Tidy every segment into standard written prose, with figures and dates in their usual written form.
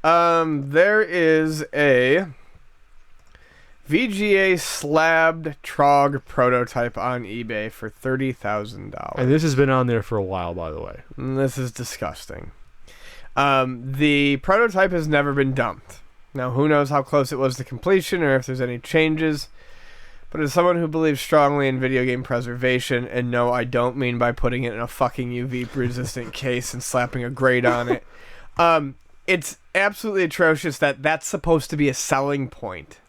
There is a VGA slabbed Trog prototype on eBay for $30,000. And this has been on there for a while, by the way. This is disgusting. The prototype has never been dumped. Now, who knows how close it was to completion or if there's any changes. But as someone who believes strongly in video game preservation, and no, I don't mean by putting it in a fucking UV-resistant case and slapping a grate on it, it's absolutely atrocious that that's supposed to be a selling point.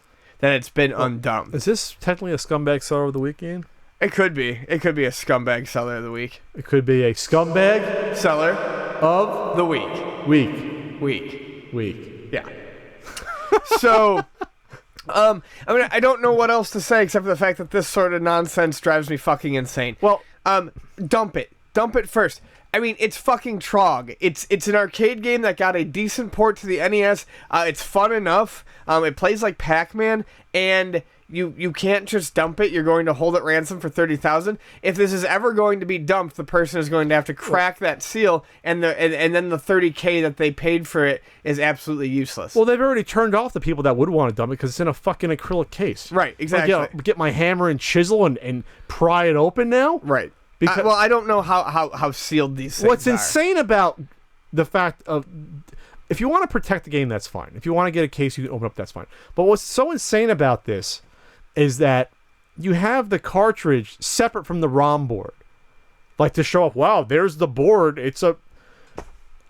That it's been undumped. Is this technically a scumbag seller of the week game? It could be. It could be a scumbag seller of the week. It could be a scumbag seller of the week. Week. Yeah. So, I don't know what else to say except for the fact that this sort of nonsense drives me fucking insane. Well, dump it. Dump it first. I mean, it's fucking Trog. It's an arcade game that got a decent port to the NES. It's fun enough. It plays like Pac-Man, and you can't just dump it. You're going to hold it ransom for $30,000. If this is ever going to be dumped, the person is going to have to crack that seal, and then the $30K that they paid for it is absolutely useless. Well, they've already turned off the people that would want to dump it because it's in a fucking acrylic case. Right, exactly. Like, get my hammer and chisel and pry it open now? Right. Because, I don't know how sealed these things What's are. insane about the fact of... If you want to protect the game, that's fine. If you want to get a case you can open up, that's fine. But what's so insane about this is that you have the cartridge separate from the ROM board. Like, to show off, wow, there's the board.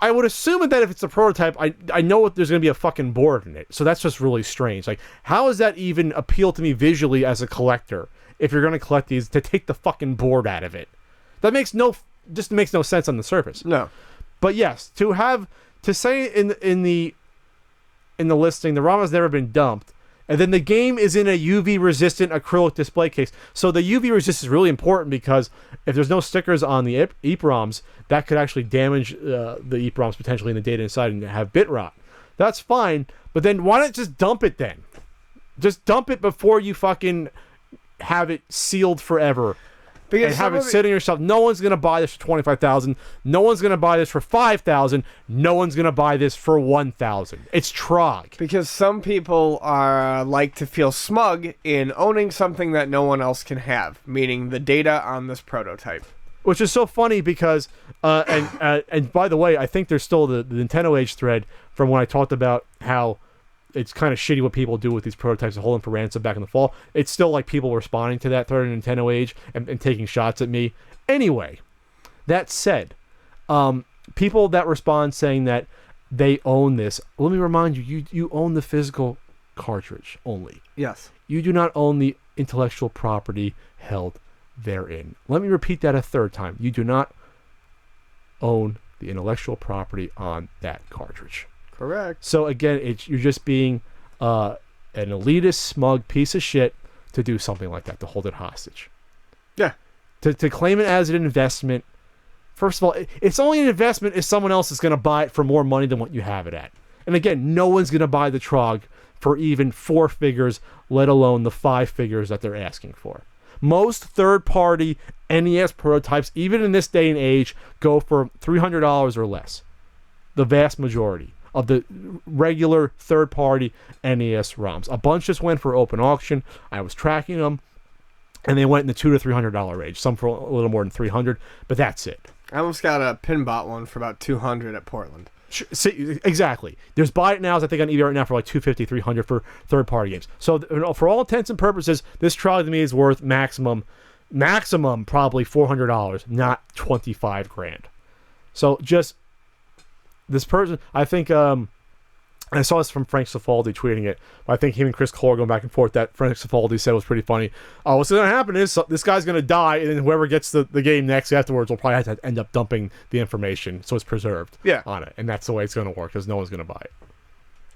I would assume that if it's a prototype, I know there's going to be a fucking board in it. So that's just really strange. Like, how does that even appeal to me visually as a collector if you're going to collect these, to take the fucking board out of it? That makes no sense on the surface. No. But yes, to say in the listing, the ROM has never been dumped, and then the game is in a UV-resistant acrylic display case. So the UV resist is really important because if there's no stickers on the EEPROMs, that could actually damage the EEPROMs potentially in the data inside and have bit rot. That's fine, but then why not just dump it then? Just dump it before you fucking have it sealed forever. Because and have it sitting yourself. No one's going to buy this for $25,000. No one's going to buy this for $5,000. No one's going to buy this for $1,000. It's Trog. Because some people like to feel smug in owning something that no one else can have, meaning the data on this prototype. Which is so funny because, and by the way, I think there's still the Nintendo Age thread from when I talked about how it's kind of shitty what people do with these prototypes and hold them for ransom back in the fall. It's still like people responding to that thread in Nintendo Age and taking shots at me. Anyway, that said, people that respond saying that they own this, let me remind you, you own the physical cartridge only. Yes. You do not own the intellectual property held therein. Let me repeat that a third time. You do not own the intellectual property on that cartridge. Correct. So again, you're just being an elitist, smug piece of shit to do something like that, to hold it hostage. Yeah. To claim it as an investment. First of all, it's only an investment if someone else is going to buy it for more money than what you have it at. And again, no one's going to buy the Trog for even 4 figures, let alone the 5 figures that they're asking for. Most third-party NES prototypes, even in this day and age, go for $300 or less. The vast majority of the regular third-party NES ROMs. A bunch just went for open auction. I was tracking them, and they went in the $200 to $300 range. Some for a little more than $300, but that's it. I almost got a Pinbot one for about $200 at Portland. See, exactly. There's buy it nows, I think, on eBay right now for like $250, $300 for third-party games. So for all intents and purposes, this Trog to me is worth maximum probably $400, not $25,000. So just this person, I think, I saw this from Frank Cifaldi tweeting it. I think him and Chris Cole are going back and forth. That Frank Cifaldi said was pretty funny. What's going to happen is this guy's going to die, and then whoever gets the game next afterwards will probably have to end up dumping the information so it's preserved on it. And that's the way it's going to work because no one's going to buy it.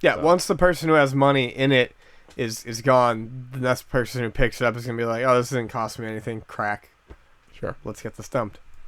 Yeah, so once the person who has money in it is gone, the next person who picks it up is going to be like, oh, this didn't cost me anything. Crack. Sure. Let's get this dumped.